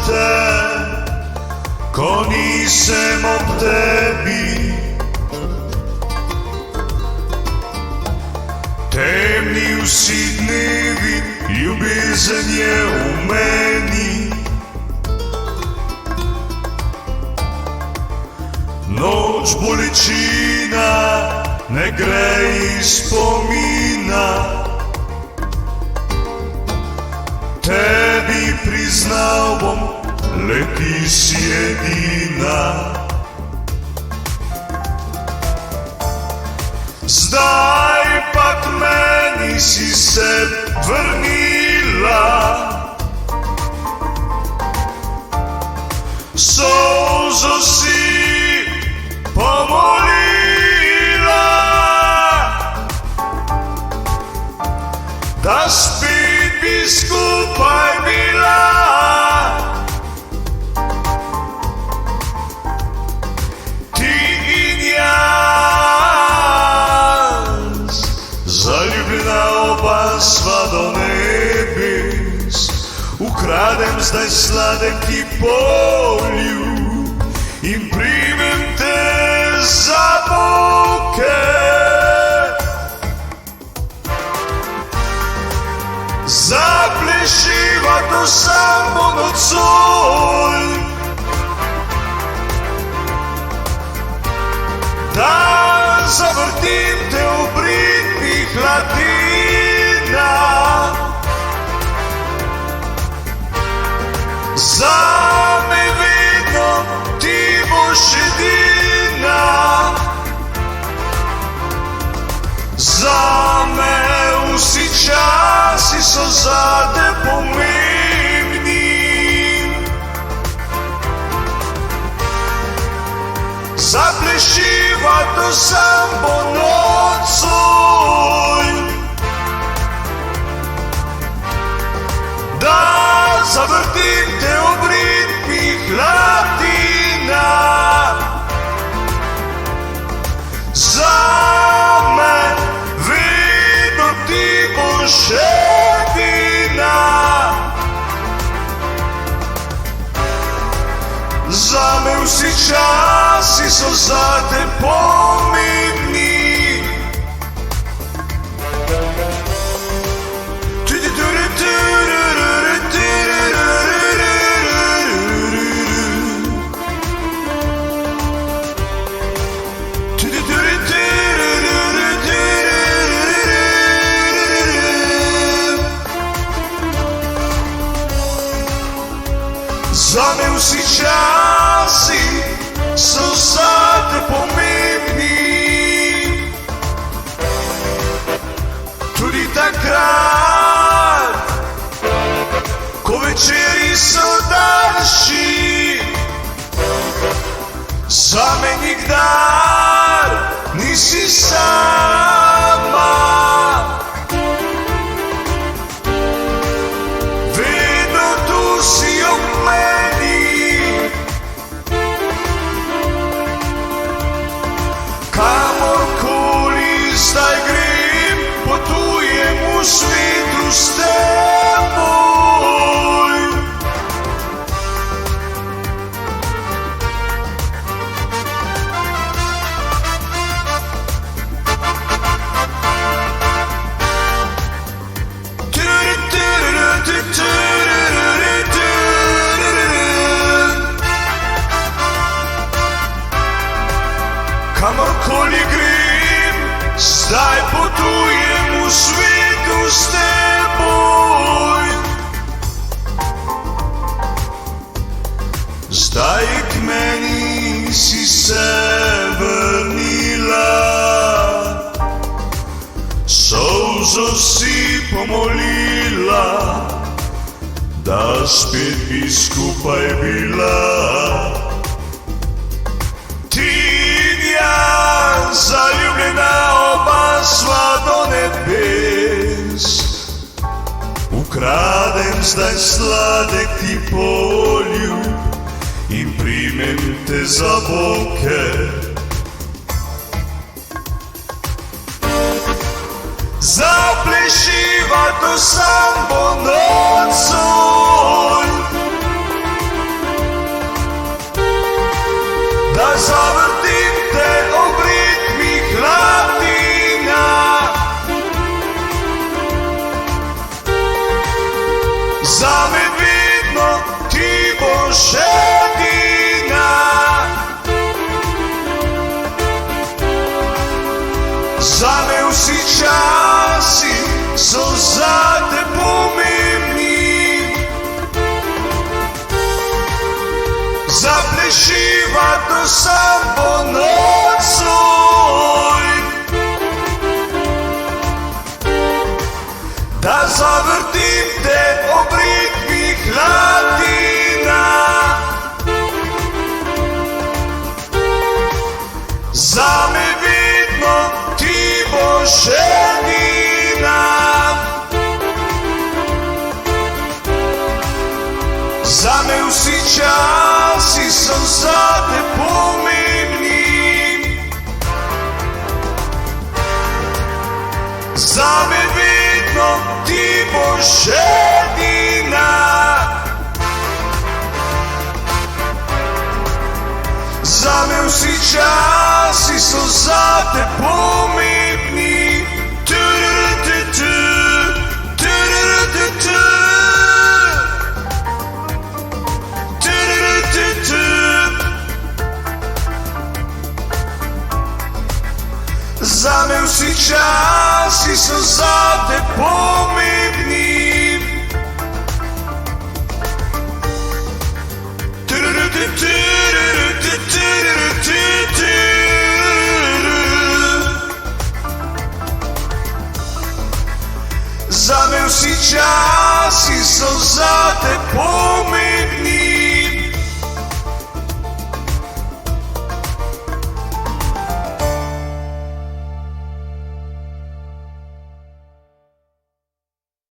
te, ko nisem ob tebi. Temni vsi dnevi, ljubezen je v meni. Noč bolečina ne gre iz spomina. Tebi priznal bom, le ti si edina. Zdaj pa k meni si se vrnila, solzo si pomolila, da spet bi skupaj bila. Ti in jaz, zaljubljena oba sva do nebes. Ukradem zdaj sladek ti poljub in primem te za boke. Zaplešiva to samo nocoj, da zavrtim te v britnih latinah. Zame vedno ti boš edina, zame vsi časi so zate pomembni. Zaplešiva to samo nocoj, da zavrtim te v britnih latinah. Zame vedno ti boš edina, zame vsi časi so zate pomembni. Zame vsi časi so zate pomembni, tudi takrat, ko večeri so daljši. Zame nikdar nisi sama, vedno tu si ob meni. Kamorkoli zdaj grem, potujem v svetu s teboj. Kamorkoli grem, zdaj potujem v svetu s teboj. Zdaj k meni si se vrnila, solzo si pomolila, da spet bi skupaj bila. Zaljubljena oba sva do nebes. Ukradem zdaj sladek ti poljub in primem te za boke. Zaplešiva to samo nocoj, усі часи сълзата помивни. Заплешивато сам по нocoj, da zavrtim te obritmih latina. Zame vidno ti boš jedina. Zame vsi časi so zate pomembni. Zame vidno ti boš jedina. Zame vsi časi so zate pomembni. Tu-ru-tu-tu, tu-ru-tu-tu, tu-ru-tu-tu. Zame vsi časi so zate pomembni. Zame vsi časi so zate pomembni.